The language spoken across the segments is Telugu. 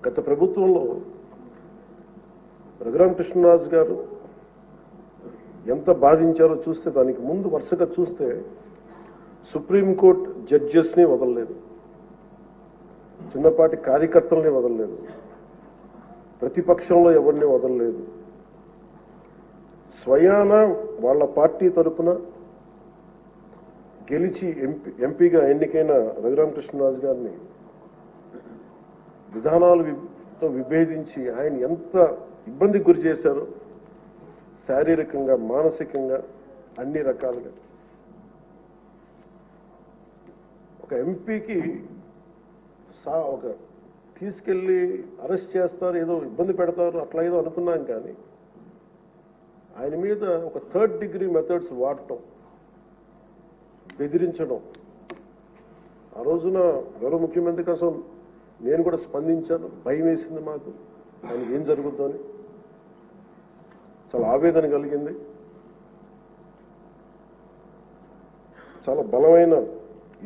గత ప్రభుత్వంలో రఘురామకృష్ణరాజు గారు ఎంత బాధించారో చూస్తే, దానికి ముందు వరుసగా చూస్తే సుప్రీంకోర్టు జడ్జెస్ని వదలలేదు, చిన్నపాటి కార్యకర్తల్ని వదలలేదు, ప్రతిపక్షంలో ఎవరిని వదలలేదు. స్వయాన వాళ్ళ పార్టీ తరఫున గెలిచి ఎంపీగా ఎన్నికైన రఘురామకృష్ణరాజు గారిని విధానాలతో విభేదించి ఆయన ఎంత ఇబ్బందికి గురి చేశారో, శారీరకంగా, మానసికంగా, అన్ని రకాలుగా. ఒక ఎంపీకి ఒక తీసుకెళ్ళి అరెస్ట్ చేస్తారు, ఏదో ఇబ్బంది పెడతారు, అట్లా ఏదో అనుకున్నాం. కానీ ఆయన మీద ఒక 3rd డిగ్రీ మెథడ్స్ వాడటం, బెదిరించడం. ఆ రోజున గౌరవ ముఖ్యమంత్రి కోసం నేను కూడా స్పందించాను. భయం వేసింది మాకు, ఆయనకి ఏం జరుగుతుందో అని. చాలా ఆవేదన కలిగింది. చాలా బలమైన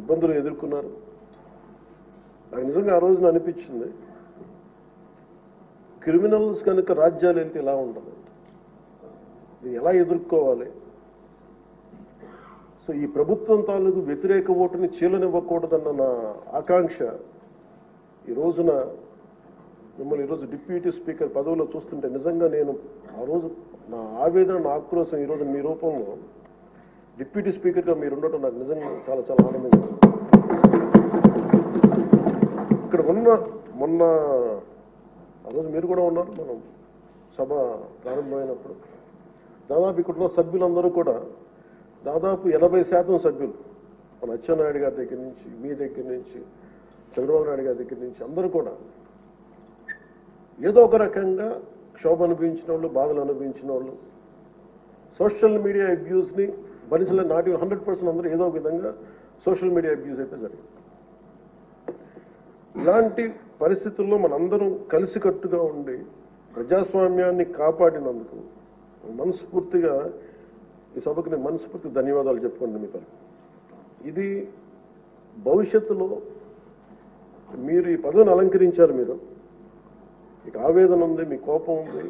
ఇబ్బందులు ఎదుర్కొన్నారు. నాకు నిజంగా ఆ రోజున అనిపించింది, క్రిమినల్స్ కనుక రాజ్యాలు వెళ్తే ఇలా ఉండదు, ఎలా ఎదుర్కోవాలి. సో ఈ ప్రభుత్వం తాలూకు వ్యతిరేక ఓటుని చీలనివ్వకూడదన్న నా ఆకాంక్ష ఈ రోజున మిమ్మల్ని ఈరోజు డిప్యూటీ స్పీకర్ పదవిలో చూస్తుంటే నిజంగా నేను ఆ రోజు నా ఆవేదన, నా ఆక్రోశం ఈరోజు మీ రూపంలో డిప్యూటీ స్పీకర్గా మీరు ఉండటం నాకు నిజంగా చాలా చాలా ఆనందంగా ఉంది. ఇక్కడ మొన్న ఆ రోజు మీరు కూడా ఉన్నారు, మనం సభ ప్రారంభమైనప్పుడు దాదాపు ఇక్కడ ఉన్న సభ్యులందరూ కూడా దాదాపు 80% సభ్యులు, మన అచ్చెన్నాయుడు గారి దగ్గర నుంచి, మీ దగ్గర నుంచి, చంద్రబాబు నాయుడు గారి దగ్గర నుంచి అందరూ కూడా ఏదో ఒక రకంగా క్షోభ అనుభవించిన వాళ్ళు, బాధలు అనుభవించిన వాళ్ళు, సోషల్ మీడియా అబ్యూస్ని భరించలేని, నాటి 100% అందరూ ఏదో ఒక విధంగా సోషల్ మీడియా అబ్యూస్ అయితే జరిగింది. ఇలాంటి పరిస్థితుల్లో మనందరం కలిసికట్టుగా ఉండి ప్రజాస్వామ్యాన్ని కాపాడినందుకు మనస్ఫూర్తిగా ఈ సభకు నేను మనస్ఫూర్తిగా ధన్యవాదాలు చెప్పుకోండి మీతో. ఇది భవిష్యత్తులో మీరు ఈ పదవిని అలంకరించారు, మీరు మీకు ఆవేదన ఉంది, మీ కోపం ఉంది,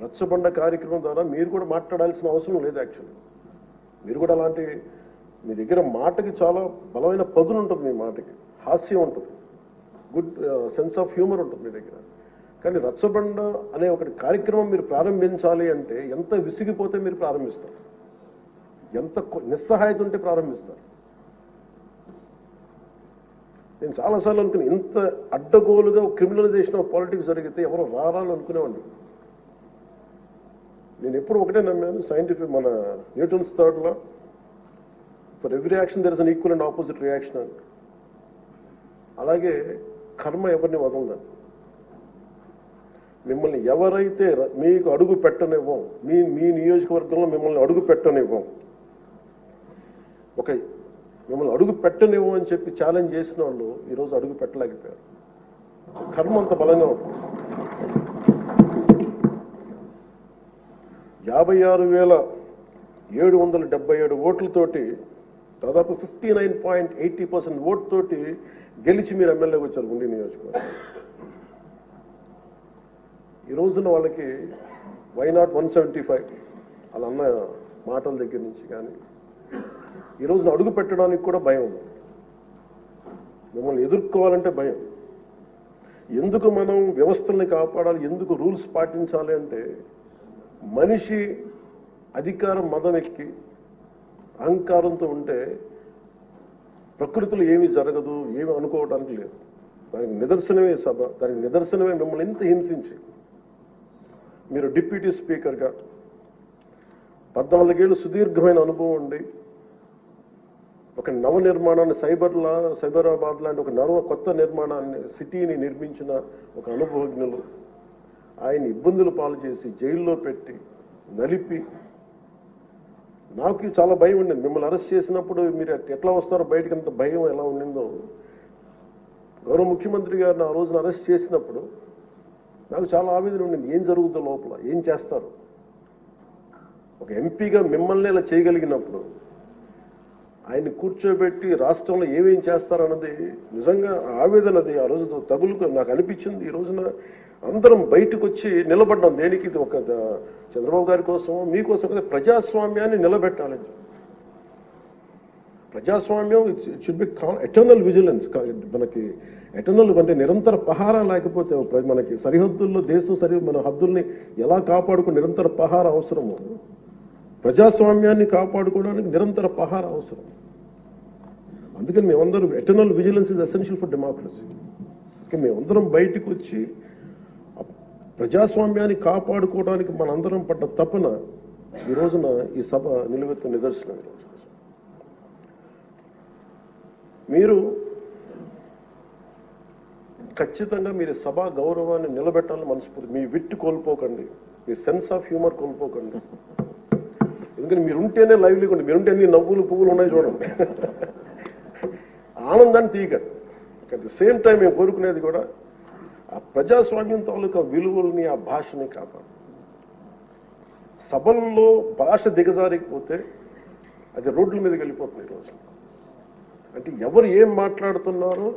రచ్చబండ కార్యక్రమం ద్వారా మీరు కూడా మాట్లాడాల్సిన అవసరం లేదు. యాక్చువల్లీ మీరు కూడా అలాంటి, మీ దగ్గర మాటకి చాలా బలమైన పదును ఉంటుంది, మీ మాటకి హాస్యం ఉంటుంది, గుడ్ సెన్స్ ఆఫ్ హ్యూమర్ ఉంటుంది మీ దగ్గర. కానీ రచ్చబండ అనే ఒకటి కార్యక్రమం మీరు ప్రారంభించాలి అంటే ఎంత విసిగిపోతే మీరు ప్రారంభిస్తారు, ఎంత నిస్సహాయత ఉంటే ప్రారంభిస్తారు. నేను చాలాసార్లు అనుకుని, ఇంత అడ్డగోలుగా క్రిమినలైజేషన్ ఆఫ్ పాలిటిక్స్ జరిగితే ఎవరు రారాలు అనుకునేవాడిని. నేను ఎప్పుడు ఒకటే నమ్మాను, సైంటిఫిక్, మన Newton's third law, for every action there is an equal and opposite reaction అని. అలాగే కర్మ ఎవరిని వదలదని. మిమ్మల్ని ఎవరైతే మీకు అడుగు పెట్టనివ్వం, మీ నియోజకవర్గంలో మిమ్మల్ని అడుగు పెట్టనివ్వం, మిమ్మల్ని అడుగు పెట్టనివ్వం అని చెప్పి ఛాలెంజ్ చేసిన వాళ్ళు ఈరోజు అడుగు పెట్టలేకపోయారు. కర్మ అంత బలంగా ఉంటుంది. 56,777 ఓట్లతోటి, దాదాపు 59.80% ఓటుతోటి గెలిచి మీరు ఎమ్మెల్యేకి వచ్చారు గుండి నియోజకవర్గం. ఈ రోజున వాళ్ళకి వైనాట్ 175 అలా అన్న మాటల దగ్గర నుంచి కానీ ఈ రోజున అడుగు పెట్టడానికి కూడా భయం ఉంది. మిమ్మల్ని ఎదుర్కోవాలంటే భయం. ఎందుకు మనం వ్యవస్థల్ని కాపాడాలి, ఎందుకు రూల్స్ పాటించాలి అంటే, మనిషి అధికారం మదం ఎక్కి అహంకారంతో ఉంటే ప్రకృతిలో ఏమీ జరగదు, ఏమి అనుకోవడానికి లేదు. దానికి నిదర్శనమే సభ, దానికి నిదర్శనమే మిమ్మల్ని ఎంత హింసించి మీరు డిప్యూటీ స్పీకర్గా 14 ఏళ్ళు సుదీర్ఘమైన అనుభవం ఉండి ఒక నవ నిర్మాణాన్ని, సైబరాబాద్ లాంటి ఒక కొత్త నిర్మాణాన్ని, సిటీని నిర్మించిన ఒక అనుభవజ్ఞులు ఆయన ఇబ్బందులు పాలు చేసి జైల్లో పెట్టి నలిపి, నాకు చాలా భయం ఉండింది. మిమ్మల్ని అరెస్ట్ చేసినప్పుడు మీరు ఎట్లా వస్తారో బయటకు, అంత భయం ఎలా ఉండిందో. గౌరవ ముఖ్యమంత్రి గారిని ఆ రోజున అరెస్ట్ చేసినప్పుడు నాకు చాలా ఆవేదన ఉండింది, ఏం జరుగుతుందో లోపల, ఏం చేస్తారు. ఒక ఎంపీగా మిమ్మల్ని ఇలా చేయగలిగినప్పుడు ఆయన్ని కూర్చోబెట్టి రాష్ట్రంలో ఏమేం చేస్తారన్నది నిజంగా ఆవేదనది ఆ రోజు తగులుకు నాకు అనిపించింది. ఈ రోజున అందరం బయటకు వచ్చి నిలబడ్డాం. దేనికి? ఇది ఒక చంద్రబాబు గారి కోసం, మీకోసం కదా, ప్రజాస్వామ్యాన్ని నిలబెట్టాలని. ప్రజాస్వామ్యం it should be eternal vigilance. మనకి ఎటర్నల్ అంటే నిరంతర పహారా లేకపోతే మనకి సరిహద్దుల్లో మన హద్దుల్ని ఎలా కాపాడుకుని నిరంతర పహారా అవసరము. ప్రజాస్వామ్యాన్ని కాపాడుకోవడానికి నిరంతర పహారా అవసరం. అందుకని మేమందరం eternal vigilance is essential for democracy. అందుకని మేమందరం బయటకు వచ్చి ప్రజాస్వామ్యాన్ని కాపాడుకోవడానికి మనందరం పడ్డ తపన ఈ రోజున ఈ సభ నిలువెత్తు నిదర్శనం. మీరు ఖచ్చితంగా మీరు సభా గౌరవాన్ని నిలబెట్టాలని మనస్ఫూర్తి. మీ విట్టు కోల్పోకండి, మీ సెన్స్ ఆఫ్ హ్యూమర్ కోల్పోకండి. ఎందుకంటే మీరుంటేనే లైవ్లీగా ఉండి, మీరుంటే అన్ని నవ్వులు పువ్వులు ఉన్నాయి చూడండి. ఆనందాన్ని తీయకండి. అట్ ది సేమ్ టైం మేము కోరుకునేది కూడా ఆ ప్రజాస్వామ్యం తాలూకా విలువల్ని, ఆ భాషని కాపాడు. సభల్లో భాష దిగజారిపోతే అది రోడ్ల మీదకి వెళ్ళిపోతుంది ఈరోజు. అంటే ఎవరు ఏం మాట్లాడుతున్నారో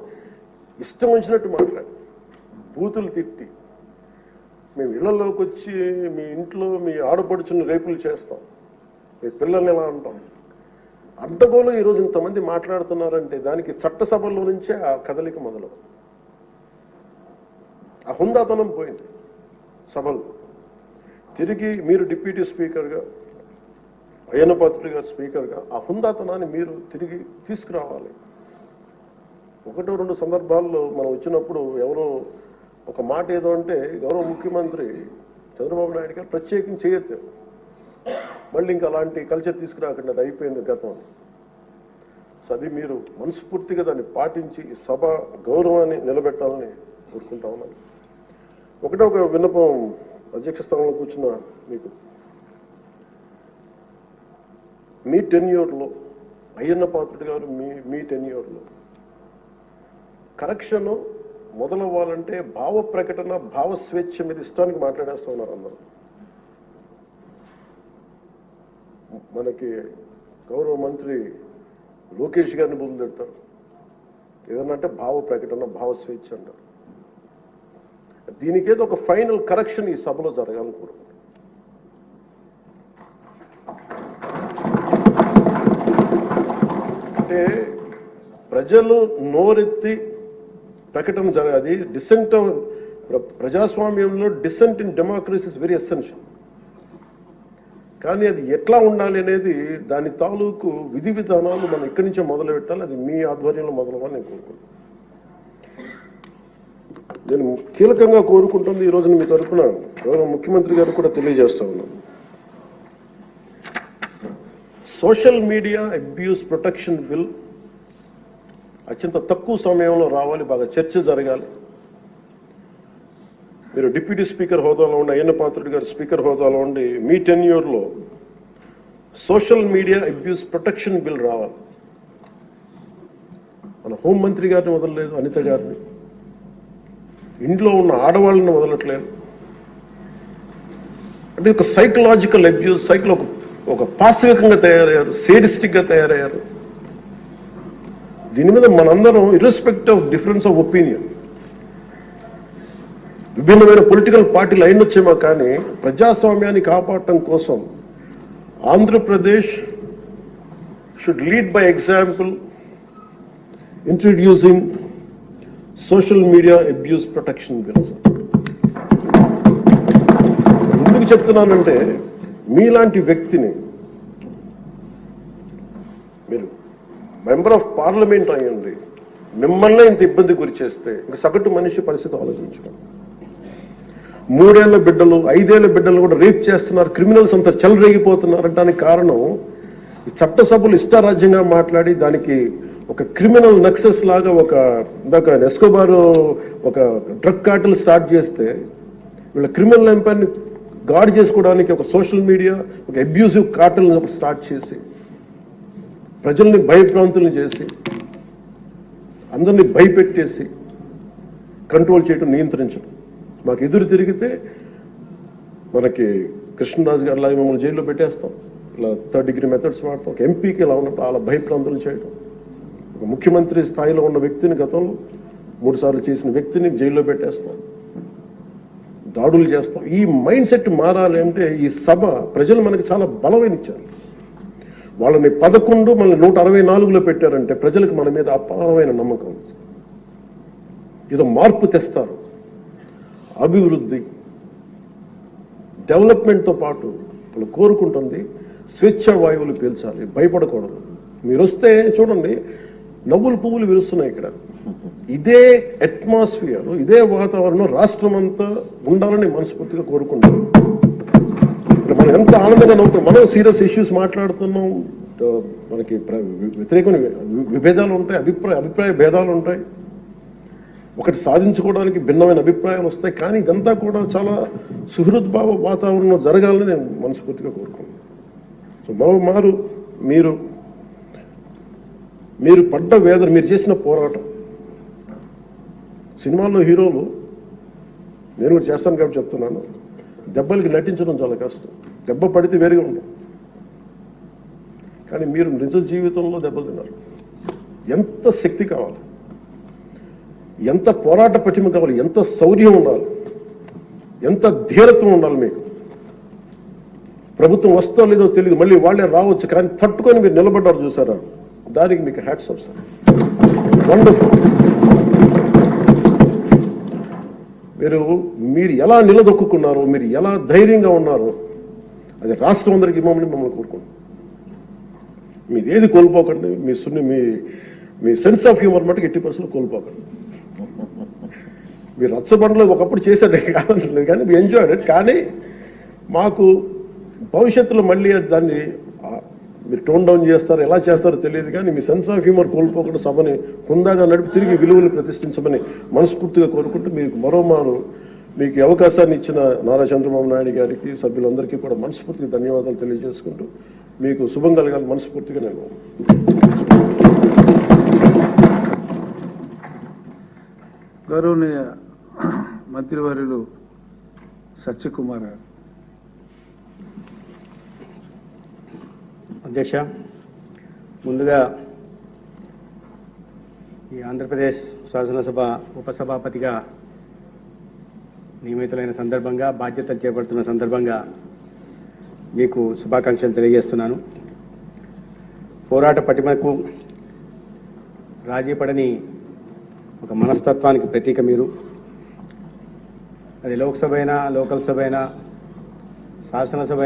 ఇష్టం వచ్చినట్టు మాట్లాడి, బూతులు తిట్టి, మేము ఇళ్లలోకి వచ్చి మీ ఇంట్లో మీ ఆడపడుచుని రేపులు చేస్తాం, మీ పిల్లల్ని ఎలా అంటాం. అడ్డగోలు ఈరోజు ఇంతమంది మాట్లాడుతున్నారంటే దానికి చట్టసభల్లో నుంచే ఆ కదలిక మొదలు. ఆ హుందాతనం పోయింది సభలు. తిరిగి మీరు డిప్యూటీ స్పీకర్గా, అయ్యన్న పాత్రుడు గారు స్పీకర్గా ఆ హుందాతనాన్ని మీరు తిరిగి తీసుకురావాలి. ఒకటో రెండు సందర్భాల్లో మనం వచ్చినప్పుడు ఎవరో ఒక మాట ఏదో అంటే గౌరవ ముఖ్యమంత్రి చంద్రబాబు నాయుడు గారు ప్రత్యేకించి చేయొద్దు, మళ్ళీ ఇంకా అలాంటి కల్చర్ తీసుకురాకండి, అది అయిపోయింది గతం. సో అది మీరు మనస్ఫూర్తిగా దాన్ని పాటించి సభ గౌరవాన్ని నిలబెట్టాలని కోరుకుంటా ఉన్నాను. ఒకటే ఒక విన్నపం అధ్యక్ష స్థానంలో కూర్చున్న మీకు, మీ టెన్యూర్లో అయ్యన్న పాత్రుడు గారు మీ టెన్యూర్లో కరెక్షన్ మొదలవ్వాలంటే భావ ప్రకటన, భావ స్వేచ్ఛ మీద ఇష్టానికి మాట్లాడేస్తూ ఉన్నారు అందరూ. మనకి గౌరవ మంత్రి లోకేష్ గారిని బుద్ధులు తిడతారు, ఏదన్నా అంటే భావ ప్రకటన, భావ స్వేచ్ఛ అంటారు. దీనికేదో ఒక ఫైనల్ కరెక్షన్ ఈ సభలో జరగాలని కోరుకుంటున్నాను. అంటే ప్రజలు నోరెత్తి ప్రకటన జరగాలి. డిసెంట్ ప్రజాస్వామ్యంలో dissent in democracy is very essential. కానీ అది ఎట్లా ఉండాలి అనేది దాని తాలూకు విధి విధానాలు మనం ఇక్కడి నుంచే మొదలు పెట్టాలి. అది మీ ఆధ్వర్యంలో మొదలవ్వాలని నేను కోరుకుంటున్నాను. నేను కీలకంగా కోరుకుంటుంది ఈ రోజున మీ తరఫున గౌరవ ముఖ్యమంత్రి గారు కూడా తెలియజేస్తా ఉన్నాను. Social media abuse protection bill అత్యంత తక్కువ సమయంలో రావాలి, బాగా చర్చ జరగాలి. మీరు డిప్యూటీ స్పీకర్ హోదాలో ఉండి, అయ్యన్న పాత్రుడు గారు స్పీకర్ హోదాలో ఉండి మీ టెన్యూర్లో social media abuse protection bill రావాలి. మన హోంమంత్రి గారిని వదలలేదు, అనిత గారిని, ఇంట్లో ఉన్న ఆడవాళ్ళని వదలట్లేదు. అంటే ఒక సైకలాజికల్ అబ్యూస్, ఒక పాశవికంగా తయారయ్యారు, సేడిస్టిక్గా తయారయ్యారు. దీని మీద మనందరం ఇర్రెస్పెక్ట్ ఆఫ్ డిఫరెన్స్ ఆఫ్ ఒపీనియన్, విభిన్నమైన పొలిటికల్ పార్టీలు అయినొచ్చేమో కానీ ప్రజాస్వామ్యాన్ని కాపాడటం కోసం Andhra Pradesh should lead by example introducing social media abuse protection bills. ఎందుకు చెప్తున్నానంటే మీలాంటి వ్యక్తిని, మీరు మెంబర్ ఆఫ్ పార్లమెంట్ అయ్యండి, మిమ్మల్ని ఇంత ఇబ్బంది గురి చేస్తే ఇంక సగటు మనిషి పరిస్థితి ఆలోచించుకోండి. 3 ఏళ్ల బిడ్డలు, 5 ఏళ్ల బిడ్డలు కూడా రేప్ చేస్తున్నారు, క్రిమినల్స్ అంతా చెలరేగిపోతున్నారు. దానికి కారణం ఈ చట్టసభలు ఇష్టారాజ్యంగా మాట్లాడి దానికి ఒక క్రిమినల్ నక్సెస్ లాగా ఇందాక ఎస్కోబార్ ఒక డ్రగ్ కార్టెల్ స్టార్ట్ చేస్తే వీళ్ళ క్రిమినల్ ఎంపైర్ని గార్డ్ చేసుకోవడానికి ఒక సోషల్ మీడియా ఒక అబ్యూసివ్ కార్టెల్ స్టార్ట్ చేసి ప్రజల్ని భయభ్రాంతులను చేసి అందరినీ భయపెట్టేసి కంట్రోల్ చేయడం, నియంత్రించడం. మాకు ఎదురు తిరిగితే మనకి కృష్ణరాజు గారి లాగా మిమ్మల్ని జైల్లో పెట్టేస్తాం, ఇలా థర్డ్ డిగ్రీ మెథడ్స్ వాడతాం. ఒక ఎంపీకి ఇలా ఉన్నప్పుడు అలా భయప్రాంతులు చేయడం, ఒక ముఖ్యమంత్రి స్థాయిలో ఉన్న వ్యక్తిని గతంలో 3 సార్లు చేసిన వ్యక్తిని జైల్లో పెట్టేస్తాం, దాడులు చేస్తాం. ఈ మైండ్ సెట్ మారాలి అంటే ఈ సభ ప్రజలు మనకి చాలా బలమైన ఇచ్చారు. వాళ్ళని 11 మనల్ని 164లో పెట్టారంటే ప్రజలకు మన మీద అపారమైన నమ్మకం. ఏదో మార్పు తెస్తారు. అభివృద్ధి డెవలప్మెంట్తో పాటు వాళ్ళు కోరుకుంటుంది స్వేచ్ఛ వాయువులు పీల్చాలి, భయపడకూడదు. మీరు వస్తే చూడండి, నవ్వులు పువ్వులు విరుస్తున్నాయి ఇక్కడ. ఇదే అట్మాస్ఫియర్, ఇదే వాతావరణం రాష్ట్రం అంతా ఉండాలని మనస్ఫూర్తిగా కోరుకుంటాం. మనం ఎంత ఆనందంగా నవ్వుతున్నాం. మనం సీరియస్ ఇష్యూస్ మాట్లాడుతున్నాం, మనకి వ్యతిరేకమైన విభేదాలు ఉంటాయి, అభిప్రాయ భేదాలు ఉంటాయి, ఒకటి సాధించుకోవడానికి భిన్నమైన అభిప్రాయాలు వస్తాయి. కానీ ఇదంతా కూడా చాలా సుహృద్భావ వాతావరణంలో జరగాలని నేను మనస్ఫూర్తిగా కోరుకున్నాను. సో మరోమారు మీరు పడ్డ వేదన, మీరు చేసిన పోరాటం, సినిమాల్లో హీరోలు, నేను కూడా చేస్తాను కాబట్టి చెప్తున్నాను, దెబ్బలకి నటించడం చాలా కష్టం. దెబ్బ పడితే వేరుగా ఉండదు. కానీ మీరు నిజ జీవితంలో దెబ్బలు తిన్నారు. ఎంత శక్తి కావాలి, ఎంత పోరాట పటిమ కావాలి, ఎంత శౌర్యం ఉండాలి, ఎంత ధీరత్వం ఉండాలి మీకు. ప్రభుత్వం వస్తో లేదో తెలియదు, మళ్ళీ వాళ్ళే రావచ్చు, కానీ తట్టుకొని మీరు నిలబడ్డారు చూసారా, దానికి మీకు హ్యాట్స్ ఆఫ్ సార్. వండర్ఫుల్. మీరు ఎలా నిలదొక్కున్నారో, మీరు ఎలా ధైర్యంగా ఉన్నారో, అది రాష్ట్రం అందరికీ మమ్మల్ని కోరుకుంటాం. మీది ఏది కోల్పోకండి. మీ సెన్స్ ఆఫ్ హ్యూమర్ మటుకు 80% కోల్పోకండి. మీరు రచ్చబండలో ఒకప్పుడు చేసేది కాదనట్లేదు, కానీ మీ ఎంజాయ్డ్ ఇట్. కానీ మాకు భవిష్యత్తులో మళ్ళీ దాన్ని మీరు టోన్ డౌన్ చేస్తారు, ఎలా చేస్తారో తెలియదు, కానీ మీ సెన్స్ ఆఫ్ హ్యూమర్ కోల్పోకుండా సభని హుందాగా నడిపి తిరిగి విలువలు ప్రతిష్ఠించమని మనస్ఫూర్తిగా కోరుకుంటూ, మీకు మరోమారు మీకు అవకాశాన్ని ఇచ్చిన నారా చంద్రబాబు నాయుడు గారికి, సభ్యులందరికీ కూడా మనస్ఫూర్తిగా ధన్యవాదాలు తెలియజేసుకుంటూ, మీకు శుభం కలగాలి మనస్ఫూర్తిగా నేను. గౌరవనీయ మంత్రివర్యులు సత్యకుమార్ గారు. అధ్యక్ష, ముందుగా ఈ ఆంధ్రప్రదేశ్ శాసనసభ ఉపసభాపతిగా నియమితులైన సందర్భంగా, బాధ్యతలు చేపడుతున్న సందర్భంగా మీకు శుభాకాంక్షలు తెలియజేస్తున్నాను. పోరాట పటిమకు రాజీ పడని ఒక మనస్తత్వానికి ప్రతీక మీరు. అది లోక్సభ అయినా, లోకల్ సభ అయినా, శాసనసభ అయినా